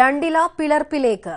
രണ്ടില പിളർപ്പിലേക്ക്.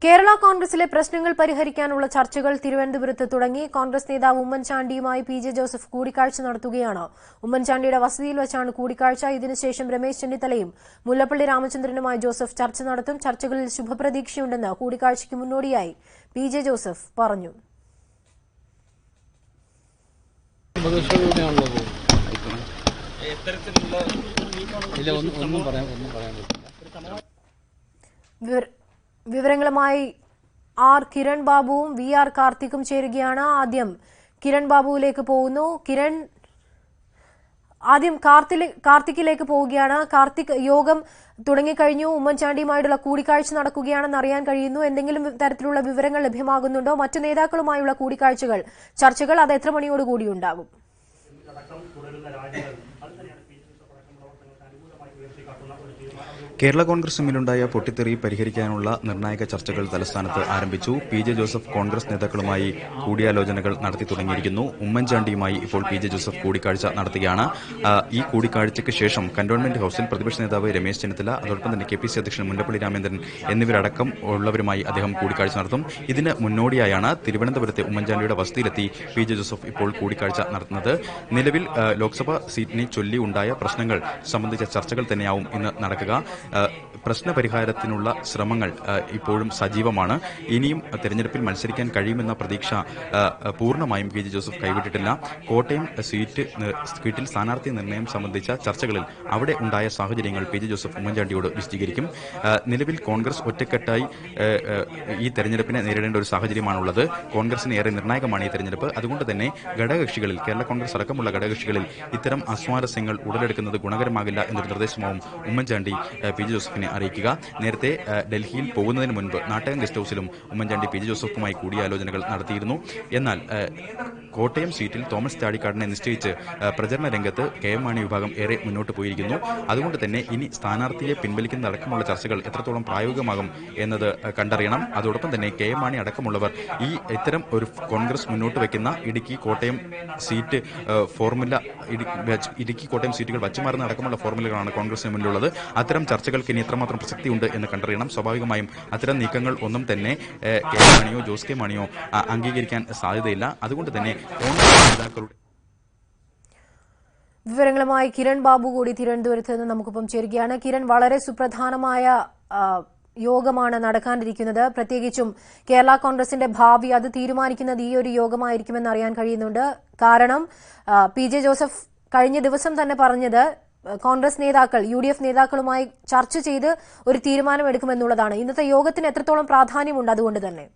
കേരള കോൺഗ്രസിലെ പ്രശ്നങ്ങൾ പരിഹരിക്കാനുള്ള ചർച്ചകൾ തിരുവനന്തപുരത്ത് തുടങ്ങി. കോൺഗ്രസ് നേതാവ് ഉമ്മൻചാണ്ടിയുമായി പി ജെ ജോസഫ് കൂടിക്കാഴ്ച നടത്തുകയാണ്. ഉമ്മൻചാണ്ടിയുടെ വസതിയിൽ വെച്ചാണ് കൂടിക്കാഴ്ച. ഇതിനുശേഷം രമേശ് ചെന്നിത്തലയും മുല്ലപ്പള്ളി രാമചന്ദ്രനുമായി ജോസഫ് ചർച്ച നടത്തും. ചർച്ചകളിൽ ശുഭപ്രതീക്ഷയുണ്ടെന്ന് കൂടിക്കാഴ്ചയ്ക്ക് മുന്നോടിയായി പി ജെ ജോസഫ് പറഞ്ഞു. വിവരങ്ങളുമായി ആർ കിരൺ ബാബുവും വി ആർ കാർത്തിക്കും ചേരുകയാണ്. ആദ്യം കിരൺ ബാബുവിലേക്ക് പോകുന്നു. കിരൺ, ആദ്യം കാർത്തിക്കിലേക്ക് പോവുകയാണ്. കാർത്തിക്, യോഗം തുടങ്ങിക്കഴിഞ്ഞു. ഉമ്മൻചാണ്ടിയുമായുള്ള കൂടിക്കാഴ്ച നടക്കുകയാണെന്ന് അറിയാൻ കഴിയുന്നു. എന്തെങ്കിലും തരത്തിലുള്ള വിവരങ്ങൾ ലഭ്യമാകുന്നുണ്ടോ? മറ്റു നേതാക്കളുമായുള്ള കൂടിക്കാഴ്ചകൾ, ചർച്ചകൾ അത് എത്ര മണിയോടുകൂടി ഉണ്ടാകും? കേരള കോൺഗ്രസ് എമ്മിലുണ്ടായ പൊട്ടിത്തെറി പരിഹരിക്കാനുള്ള നിർണായക ചർച്ചകൾ തലസ്ഥാനത്ത് ആരംഭിച്ചു. പി ജെ ജോസഫ് കോൺഗ്രസ് നേതാക്കളുമായി കൂടിയാലോചനകൾ നടത്തി തുടങ്ങിയിരിക്കുന്നു. ഉമ്മൻചാണ്ടിയുമായി ഇപ്പോൾ പി ജെ ജോസഫ് കൂടിക്കാഴ്ച നടത്തുകയാണ്. ഈ കൂടിക്കാഴ്ചയ്ക്ക് ശേഷം കന്റോൺമെന്റ് ഹൌസിൽ പ്രതിപക്ഷ നേതാവ് രമേശ് ചെന്നിത്തല, അതോടൊപ്പം തന്നെ KPC അധ്യക്ഷൻ മുല്ലപ്പള്ളി രാമചന്ദ്രൻ എന്നിവരടക്കം ഉള്ളവരുമായി അദ്ദേഹം കൂടിക്കാഴ്ച നടത്തും. ഇതിന് മുന്നോടിയായാണ് തിരുവനന്തപുരത്തെ ഉമ്മൻചാണ്ടിയുടെ വസതിയിലെത്തി പി ജെ ജോസഫ് ഇപ്പോൾ കൂടിക്കാഴ്ച നടത്തുന്നത്. നിലവിൽ ലോക്സഭാ സീറ്റിനെ ചൊല്ലി ഉണ്ടായ പ്രശ്നങ്ങൾ സംബന്ധിച്ച ചർച്ചകൾ തന്നെയാവും ഇന്ന് നടക്കുക. പ്രശ്നപരിഹാരത്തിനുള്ള ശ്രമങ്ങൾ ഇപ്പോഴും സജീവമാണ്. ഇനിയും തെരഞ്ഞെടുപ്പിൽ മത്സരിക്കാൻ കഴിയുമെന്ന പ്രതീക്ഷ പൂർണ്ണമായും പി ജെ ജോസഫ് കൈവിട്ടിട്ടില്ല. കോട്ടയം സീറ്റിൽ സ്ഥാനാർത്ഥി നിർണയം സംബന്ധിച്ച ചർച്ചകളിൽ അവിടെ ഉണ്ടായ സാഹചര്യങ്ങൾ പി ജെ ജോസഫ് ഉമ്മൻചാണ്ടിയോട് വിശദീകരിക്കും. നിലവിൽ കോൺഗ്രസ് ഒറ്റക്കെട്ടായി ഈ തെരഞ്ഞെടുപ്പിനെ നേരിടേണ്ട ഒരു സാഹചര്യമാണുള്ളത്. കോൺഗ്രസിന് ഏറെ നിർണായകമാണ് ഈ തെരഞ്ഞെടുപ്പ്. അതുകൊണ്ട് തന്നെ ഘടകകക്ഷികളിൽ, കേരള കോൺഗ്രസ് അടക്കമുള്ള ഘടകകക്ഷികളിൽ ഇത്തരം അസ്വാരസ്യങ്ങൾ ഉടലെടുക്കുന്നത് ഗുണകരമാകില്ല എന്നൊരു നിർദ്ദേശമാവും ഉമ്മൻചാണ്ടി പി ജെ ജോസഫിനെ അറിയിക്കുക. നേരത്തെ ഡൽഹിയിൽ പോകുന്നതിന് മുൻപ് Nattakam guest ഹൌസിലും Oommen Chandy P J ജോസഫുമായി കൂടിയാലോചനകൾ നടത്തിയിരുന്നു. എന്നാൽ കോട്ടയം സീറ്റിൽ തോമസ് ചാഴിക്കാടനെ നിശ്ചയിച്ച് പ്രചരണ രംഗത്ത് KM മാണി വിഭാഗം ഏറെ മുന്നോട്ട് പോയിരിക്കുന്നു. അതുകൊണ്ട് തന്നെ ഇനി സ്ഥാനാർത്ഥിയെ പിൻവലിക്കുന്നതടക്കമുള്ള ചർച്ചകൾ എത്രത്തോളം പ്രായോഗികമാകും എന്നത് കണ്ടറിയണം. അതോടൊപ്പം തന്നെ KM മാണി അടക്കമുള്ളവർ ഇത്തരം ഒരു കോൺഗ്രസ് മുന്നോട്ട് വയ്ക്കുന്ന ഇടുക്കി കോട്ടയം സീറ്റ് ഫോർമുല, ഇടുക്കി കോട്ടയം സീറ്റുകൾ വച്ചുമാറുന്ന അടക്കമുള്ള ഫോർമുലകളാണ് കോൺഗ്രസിന് മുന്നിലുള്ളത്. അത്തരം ചർച്ചകൾക്ക് ഇനി എത്രമാത്രം പ്രസക്തിയുണ്ട് എന്ന് കണ്ടറിയണം. സ്വാഭാവികമായും അത്തരം നീക്കങ്ങൾ ഒന്നും തന്നെ KM മാണിയോ ജോസ് കെ മാണിയോ അംഗീകരിക്കാൻ സാധ്യതയില്ല. അതുകൊണ്ട് തന്നെ കോൺഗ്രസ് നേതാക്കളുടെ വിവരങ്ങളുമായി കിരൺ ബാബു കൂടി തിരുവനന്തപുരത്ത് നിന്ന് നമുക്കൊപ്പം ചേരുകയാണ്. കിരൺ, വളരെ സുപ്രധാനമായ യോഗമാണ് നടക്കാനിരിക്കുന്നത്. പ്രത്യേകിച്ചും കേരള കോൺഗ്രസിന്റെ ഭാവി അത് തീരുമാനിക്കുന്നത് ഈ ഒരു യോഗമായിരിക്കുമെന്ന് അറിയാൻ കഴിയുന്നുണ്ട്. കാരണം പി ജെ ജോസഫ് കഴിഞ്ഞ ദിവസം തന്നെ പറഞ്ഞത് കോൺഗ്രസ് നേതാക്കൾ, UDF നേതാക്കളുമായി ചർച്ച ചെയ്ത് ഒരു തീരുമാനമെടുക്കുമെന്നുള്ളതാണ്. ഇന്നത്തെ യോഗത്തിന് എത്രത്തോളം പ്രാധാന്യമുണ്ട്? അതുകൊണ്ട് തന്നെ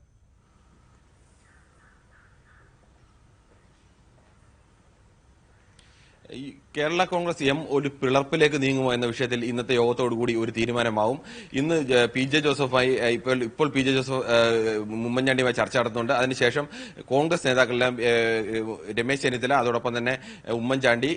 കേരള കോൺഗ്രസ് ഒരു പിളർപ്പിലേക്ക് നീങ്ങുമോ എന്ന വിഷയത്തിൽ ഇന്നത്തെ യോഗത്തോടുകൂടി ഒരു തീരുമാനമാവും. ഇന്ന് പി ജെ ജോസഫുമായി ഇപ്പോൾ പി ജെ ജോസഫ് ഉമ്മൻചാണ്ടിയുമായി ചർച്ച നടത്തുന്നുണ്ട്. അതിനുശേഷം കോൺഗ്രസ് നേതാക്കളെല്ലാം രമേശ് ചെന്നിത്തല, അതോടൊപ്പം തന്നെ ഉമ്മൻചാണ്ടി,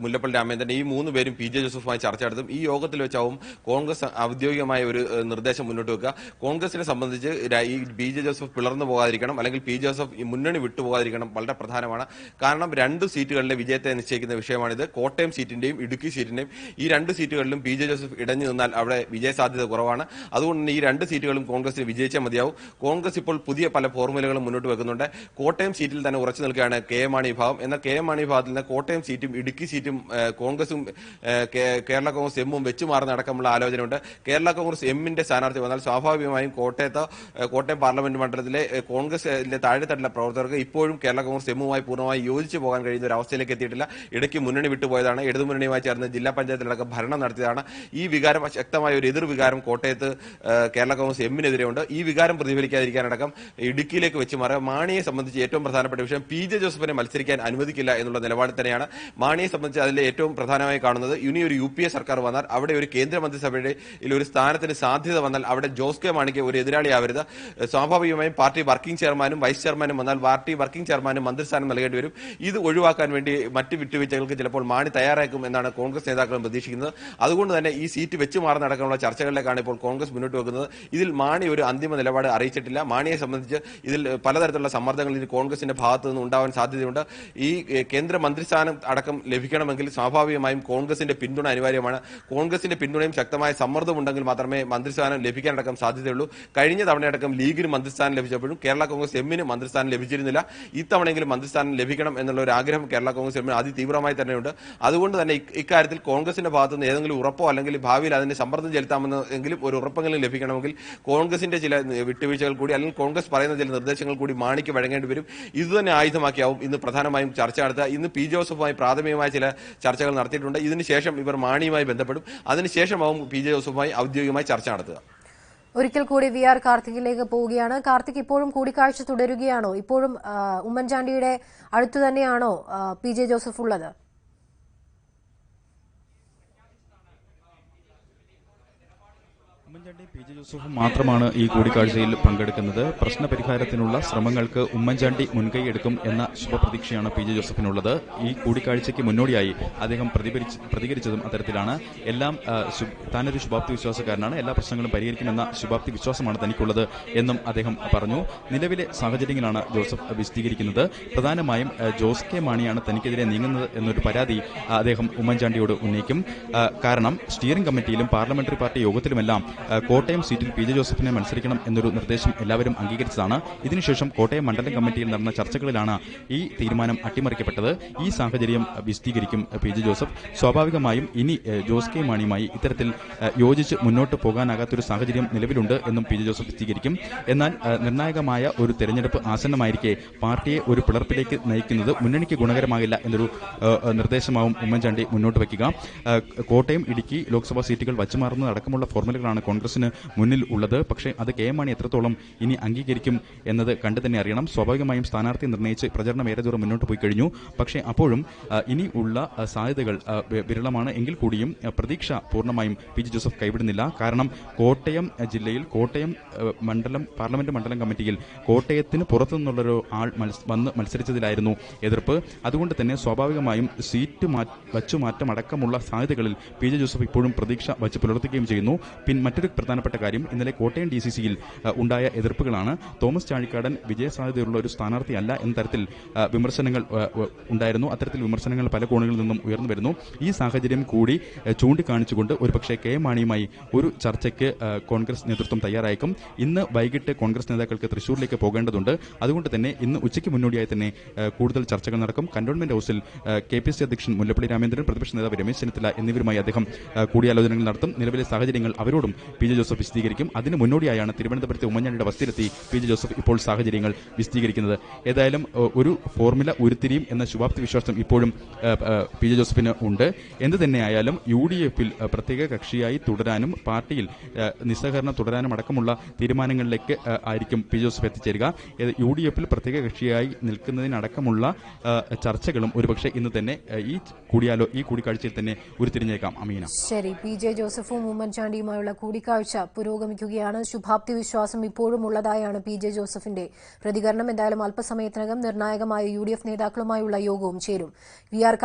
മുല്ലപ്പള്ളി രാമചന്ദ്രൻ, ഈ 3 പേരും പി ജെ ജോസഫുമായി ചർച്ച നടത്തും. ഈ യോഗത്തിൽ വെച്ചാവും കോൺഗ്രസ് ഔദ്യോഗികമായ ഒരു നിർദ്ദേശം മുന്നോട്ട് വെക്കുക. കോൺഗ്രസിനെ സംബന്ധിച്ച് ഈ പി ജെ ജോസഫ് പിളർന്നു പോകാതിരിക്കണം, അല്ലെങ്കിൽ പി ജെ ജോസഫ് ഈ മുന്നണി വിട്ടുപോകാതിരിക്കണം വളരെ പ്രധാനമാണ്. കാരണം 2 സീറ്റുകളിലെ വിജയത്തെ നിശ്ചയിക്കുന്ന വിഷയമാണിത്. കോട്ടയം സീറ്റിന്റെയും ഇടുക്കി സീറ്റിന്റെയും ഈ 2 സീറ്റുകളിലും പി ജെ ജോസഫ് ഇടഞ്ഞു നിന്നാൽ അവിടെ വിജയസാധ്യത കുറവാണ്. അതുകൊണ്ട് തന്നെ ഈ 2 സീറ്റുകളും കോൺഗ്രസിന് വിജയിച്ചാൽ മതിയാവും. കോൺഗ്രസ് ഇപ്പോൾ പുതിയ പല ഫോർമുലകളും മുന്നോട്ട് വെക്കുന്നുണ്ട്. കോട്ടയം സീറ്റിൽ തന്നെ ഉറച്ചു നിൽക്കുകയാണ് KM മാണി വിഭാഗം. എന്നാൽ KM മാണി വിഭാഗത്തിൽ നിന്ന് കോട്ടയം സീറ്റും ഇടുക്കി സീറ്റും കോൺഗ്രസും കേരള കോൺഗ്രസ് എമ്മും വെച്ചുമാറുന്ന അടക്കമുള്ള ആലോചനയുണ്ട്. കേരള കോൺഗ്രസ് എമ്മിന്റെ സ്ഥാനാർത്ഥി വന്നാൽ സ്വാഭാവികമായും കോട്ടയം പാർലമെന്റ് മണ്ഡലത്തിലെ കോൺഗ്രസിലെ താഴെത്തട്ടിലെ പ്രവർത്തകർക്ക് ഇപ്പോഴും കേരള കോൺഗ്രസ് എമ്മുമായി പൂർണ്ണമായി യോജിച്ചു പോകാൻ കഴിയുന്ന ഒരു അവസ്ഥയിലേക്ക് എത്തിയിട്ടില്ല. ഇടയ്ക്ക് മുന്നണി വിട്ടുപോയതാണ്. ഇടതുമുന്നണിയുമായി ചേർന്ന് ജില്ലാ പഞ്ചായത്തിലടക്കം ഭരണം നടത്തിയതാണ്. ഈ വികാരം, ശക്തമായ ഒരു എതിർ വികാരം കോട്ടയത്ത് കേരള കോൺഗ്രസ് എമ്മിനെതിരെയുണ്ട്. ഈ വികാരം പ്രതിഫലിക്കാതിരിക്കാനടക്കം ഇടുക്കിയിലേക്ക് വെച്ച് മാറുക. മാണിയെ സംബന്ധിച്ച് ഏറ്റവും പ്രധാനപ്പെട്ട വിഷയം പി ജെ ജോസഫിനെ മത്സരിക്കാൻ അനുവദിക്കില്ല എന്നുള്ള നിലപാട് തന്നെയാണ്. മാണിയെ സംബന്ധിച്ച് അതിലെ ഏറ്റവും പ്രധാനമായി കാണുന്നത് ഇനി ഒരു UPA സർക്കാർ വന്നാൽ, അവിടെ ഒരു കേന്ദ്രമന്ത്രിസഭയുടെ ഒരു സ്ഥാനത്തിന് സാധ്യത വന്നാൽ അവിടെ ജോസ് കെ മാണിക്ക് ഒരു എതിരാളിയാവരുത്. സ്വാഭാവികമായും പാർട്ടി വർക്കിംഗ് ചെയർമാനും വൈസ് ചെയർമാനും വന്നാൽ പാർട്ടി വർക്കിംഗ് ചെയർമാനും മന്ത്രിസ്ഥാനം നൽകേണ്ടി വരും. ഇത് ഒഴിവാക്കാൻ വേണ്ടി മറ്റ് വിട്ടുവീഴ്ചകൾക്ക് ചിലപ്പോൾ മാണി തയ്യാറാക്കും എന്നാണ് കോൺഗ്രസ് നേതാക്കളും പ്രതീക്ഷിക്കുന്നത്. അതുകൊണ്ട് തന്നെ ഈ സീറ്റ് വെച്ച് മാറുന്നടക്കമുള്ള ചർച്ചകളിലേക്കാണ് ഇപ്പോൾ കോൺഗ്രസ് മുന്നോട്ട് വെക്കുന്നത്. ഇതിൽ മാണി ഒരു അന്തിമ നിലപാട് അറിയിച്ചിട്ടില്ല. മാണിയെ സംബന്ധിച്ച് ഇതിൽ പലതരത്തിലുള്ള സമ്മർദ്ദങ്ങൾ ഇനി കോൺഗ്രസിന്റെ ഭാഗത്തു നിന്ന് ഉണ്ടാവാൻ സാധ്യതയുണ്ട്. ഈ കേന്ദ്ര മന്ത്രിസ്ഥാനം അടക്കം ലഭിക്കണമെങ്കിൽ സ്വാഭാവികമായും കോൺഗ്രസിന്റെ പിന്തുണ അനിവാര്യമാണ്. കോൺഗ്രസിന്റെ പിന്തുണയും ശക്തമായ സമ്മർദ്ദം ഉണ്ടെങ്കിൽ മാത്രമേ മന്ത്രിസ്ഥാനം ലഭിക്കാനടക്കം സാധ്യതയുള്ളൂ. കഴിഞ്ഞ തവണയടക്കം ലീഗിന് മന്ത്രിസ്ഥാനം ലഭിച്ചപ്പോഴും കേരള കോൺഗ്രസ് എമ്മിന് മന്ത്രിസ്ഥാനം ലഭിച്ചിരുന്നില്ല. ഇത്തവണയെങ്കിലും മന്ത്രിസ്ഥാനം ലഭിക്കണം എന്നുള്ള ഒരു ആഗ്രഹം കേരള കോൺഗ്രസ് എമ്മിന് അതിതീവ്രമായി തന്നെയുണ്ട്. അതുകൊണ്ട് തന്നെ ഇക്കാര്യത്തിൽ കോൺഗ്രസിന്റെ ഭാഗത്തുനിന്ന് ഏതെങ്കിലും ഉറപ്പോ അല്ലെങ്കിൽ ഭാവിയിൽ അതിന് സമ്മർദ്ദം ചെലുത്താമെന്നെങ്കിലും ഒരു ഉറപ്പെങ്കിലും ലഭിക്കണമെങ്കിൽ കോൺഗ്രസിന്റെ ചില വിട്ടുവീഴ്ചകൾ കൂടി അല്ലെങ്കിൽ കോൺഗ്രസ് പറയുന്ന ചില നിർദ്ദേശങ്ങൾ കൂടി മാണിക്ക് വഴങ്ങേണ്ടി വരും. ഇതുതന്നെ ആയുധമാക്കിയാവും ഇന്ന് പ്രധാനമായും ചർച്ച നടത്തുക. ഇന്ന് പി ജോസഫുമായി പ്രാഥമികമായ ചില ചർച്ചകൾ നടത്തിയിട്ടുണ്ട്. ഇതിനുശേഷം ഇവർ മാണിയുമായി ബന്ധപ്പെടും. അതിനുശേഷമാവും പി ജെ ജോസഫുമായി ഔദ്യോഗികമായി ചർച്ച നടത്തുക. ഒരിക്കൽ കൂടി വി ആർ കാർത്തികിലേക്ക് പോവുകയാണ്. കാർത്തിക്, ഇപ്പോഴും കൂടിക്കാഴ്ച തുടരുകയാണോ? ഇപ്പോഴും ഉമ്മൻചാണ്ടിയുടെ അടുത്തു തന്നെയാണോ പി ജെ ജോസഫ് ഉള്ളത്? ഉമ്മൻചാണ്ടി പി ജെ ജോസഫ് മാത്രമാണ് ഈ കൂടിക്കാഴ്ചയിൽ പങ്കെടുക്കുന്നത്. പ്രശ്നപരിഹാരത്തിനുള്ള ശ്രമങ്ങൾക്ക് ഉമ്മൻചാണ്ടി മുൻകൈയെടുക്കും എന്ന ശുഭപ്രതീക്ഷയാണ് പി ജെ ജോസഫിനുള്ളത്. ഈ കൂടിക്കാഴ്ചയ്ക്ക് മുന്നോടിയായി അദ്ദേഹം പ്രതികരിച്ചതും അത്തരത്തിലാണ്. എല്ലാം താനൊരു ശുഭാപ്തി വിശ്വാസക്കാരനാണ്, എല്ലാ പ്രശ്നങ്ങളും പരിഹരിക്കുമെന്ന ശുഭാപ്തി വിശ്വാസമാണ് തനിക്കുള്ളത് എന്നും അദ്ദേഹം പറഞ്ഞു. നിലവിലെ സാഹചര്യങ്ങളാണ് ജോസഫ് വിശദീകരിക്കുന്നത്. പ്രധാനമായും ജോസ് കെ മാണിയാണ് തനിക്കെതിരെ നീങ്ങുന്നത് എന്നൊരു പരാതി അദ്ദേഹം ഉമ്മൻചാണ്ടിയോട് ഉന്നയിക്കും. കാരണം സ്റ്റിയറിംഗ് കമ്മിറ്റിയിലും പാർലമെന്ററി പാർട്ടി യോഗത്തിലുമെല്ലാം കോട്ടയം സീറ്റിൽ പി ജെ ജോസഫിനെ മത്സരിക്കണം എന്നൊരു നിർദ്ദേശം എല്ലാവരും അംഗീകരിച്ചതാണ്. ഇതിനുശേഷം കോട്ടയം മണ്ഡലം കമ്മിറ്റിയിൽ നടന്ന ചർച്ചകളിലാണ് ഈ തീരുമാനം അട്ടിമറിക്കപ്പെട്ടത്. ഈ സാഹചര്യം വിശദീകരിക്കും പി ജെ ജോസഫ്. സ്വാഭാവികമായും ഇനി ജോസ് കെ മാണിയുമായി ഇത്തരത്തിൽ യോജിച്ച് മുന്നോട്ട് പോകാനാകാത്തൊരു സാഹചര്യം നിലവിലുണ്ട് എന്നും പി ജെ ജോസഫ് വിശദീകരിക്കും. എന്നാൽ നിർണായകമായ ഒരു തെരഞ്ഞെടുപ്പ് ആസന്നമായിരിക്കെ പാർട്ടിയെ ഒരു പിളർപ്പിലേക്ക് നയിക്കുന്നത് മുന്നണിക്ക് ഗുണകരമാകില്ല എന്നൊരു നിർദ്ദേശമാവും ഉമ്മൻചാണ്ടി മുന്നോട്ട് വയ്ക്കുക. കോട്ടയം, ഇടുക്കി ലോക്സഭാ സീറ്റുകൾ വച്ചുമാറുന്നതടക്കമുള്ള ഫോർമുലകളാണ് കോൺഗ്രസിന് മുന്നിൽ ഉള്ളത്. പക്ഷേ അത് കെ എം മാണി എത്രത്തോളം ഇനി അംഗീകരിക്കും എന്നത് കണ്ടു തന്നെ അറിയണം. സ്വാഭാവികമായും സ്ഥാനാർത്ഥി നിർണ്ണയിച്ച് പ്രചരണം ഏറെ ദൂരം മുന്നോട്ട് പോയി കഴിഞ്ഞു. പക്ഷേ അപ്പോഴും ഇനി ഉള്ള സാധ്യതകൾ വിരളമാണ്. എങ്കിൽ കൂടിയും പ്രതീക്ഷ പൂർണ്ണമായും പി ജെ ജോസഫ് കൈവിടുന്നില്ല. കാരണം കോട്ടയം ജില്ലയിൽ കോട്ടയം പാർലമെന്റ് മണ്ഡലം കമ്മിറ്റിയിൽ കോട്ടയത്തിന് പുറത്തുനിന്നുള്ളൊരു ആൾ വന്ന് മത്സരിച്ചതിലായിരുന്നു എതിർപ്പ്. അതുകൊണ്ട് തന്നെ സ്വാഭാവികമായും സീറ്റ് വച്ചുമാറ്റം അടക്കമുള്ള സാധ്യതകളിൽ പി ജെ ജോസഫ് ഇപ്പോഴും പ്രതീക്ഷ വച്ച് പുലർത്തുകയും ചെയ്യുന്നു. മറ്റൊരു പ്രധാനപ്പെട്ട കാര്യം, ഇന്നലെ കോട്ടയം DCCയിൽ ഉണ്ടായ എതിർപ്പുകളാണ്. തോമസ് ചാഴിക്കാടൻ വിജയസാധ്യതയുള്ള ഒരു സ്ഥാനാർത്ഥിയല്ല എന്ന തരത്തിൽ വിമർശനങ്ങൾ ഉണ്ടായിരുന്നു. അത്തരത്തിൽ വിമർശനങ്ങൾ പല കോണുകളിൽ നിന്നും ഉയർന്നു വരുന്നു. ഈ സാഹചര്യം കൂടി ചൂണ്ടിക്കാണിച്ചുകൊണ്ട് ഒരുപക്ഷെ കെ എം മാണിയുമായി ഒരു ചർച്ചയ്ക്ക് കോൺഗ്രസ് നേതൃത്വം തയ്യാറായേക്കും. ഇന്ന് വൈകിട്ട് കോൺഗ്രസ് നേതാക്കൾക്ക് തൃശൂരിലേക്ക് പോകേണ്ടതുണ്ട്. അതുകൊണ്ട് തന്നെ ഇന്ന് ഉച്ചയ്ക്ക് മുന്നോടിയായി തന്നെ കൂടുതൽ ചർച്ചകൾ നടക്കും. കന്റോൺമെന്റ് ഹൌസിൽ KPC അധ്യക്ഷൻ മുല്ലപ്പള്ളി രാമചന്ദ്രൻ, പ്രതിപക്ഷ നേതാവ് രമേശ് ചെന്നിത്തല എന്നിവരുമായി അദ്ദേഹം കൂടിയാലോചനകൾ നടത്തും. നിലവിലെ സാഹചര്യങ്ങൾ അവരോടും പി ജെ ജോസഫ് വിശദീകരിക്കും. അതിന് മുന്നോടിയായാണ് തിരുവനന്തപുരത്തെ ഉമ്മൻചാണ്ടിയുടെ വസതിയിലെത്തി പി ജെ ജോസഫ് ഇപ്പോൾ സാഹചര്യങ്ങൾ വിശദീകരിക്കുന്നത്. ഏതായാലും ഒരു ഫോർമുല ഉരുത്തിരിയും എന്ന ശുഭാപ്തി വിശ്വാസം ഇപ്പോഴും പി ജെ ജോസഫിന് ഉണ്ട്. എന്ത് തന്നെയായാലും UDF-ൽ പ്രത്യേക കക്ഷിയായി തുടരാനും പാർട്ടിയിൽ നിസ്സഹകരണം തുടരാനും അടക്കമുള്ള തീരുമാനങ്ങളിലേക്ക് ആയിരിക്കും പി ജോസഫ് എത്തിച്ചേരുക. UDF-ൽ പ്രത്യേക കക്ഷിയായി നിൽക്കുന്നതിനടക്കമുള്ള ചർച്ചകളും ഒരുപക്ഷെ ഇന്ന് തന്നെ ഈ കൂടിക്കാഴ്ചയിൽ തന്നെ ഉരുത്തിരിഞ്ഞേക്കാം. അമീന. ശരി, പി ജെ ജോസഫും ഉമ്മൻചാണ്ടിയുമായുള്ള കൂടിക്കാഴ്ച പുരോഗമിക്കുകയാണ്. ശുഭാപ്തി വിശ്വാസം ഇപ്പോഴും ഉള്ളതായാണ് പി ജെ ജോസഫിന്റെ പ്രതികരണം. എന്തായാലും അല്പസമയത്തിനകം നിർണായകമായ UDF നേതാക്കളുമായുള്ള യോഗവും ചേരും. V R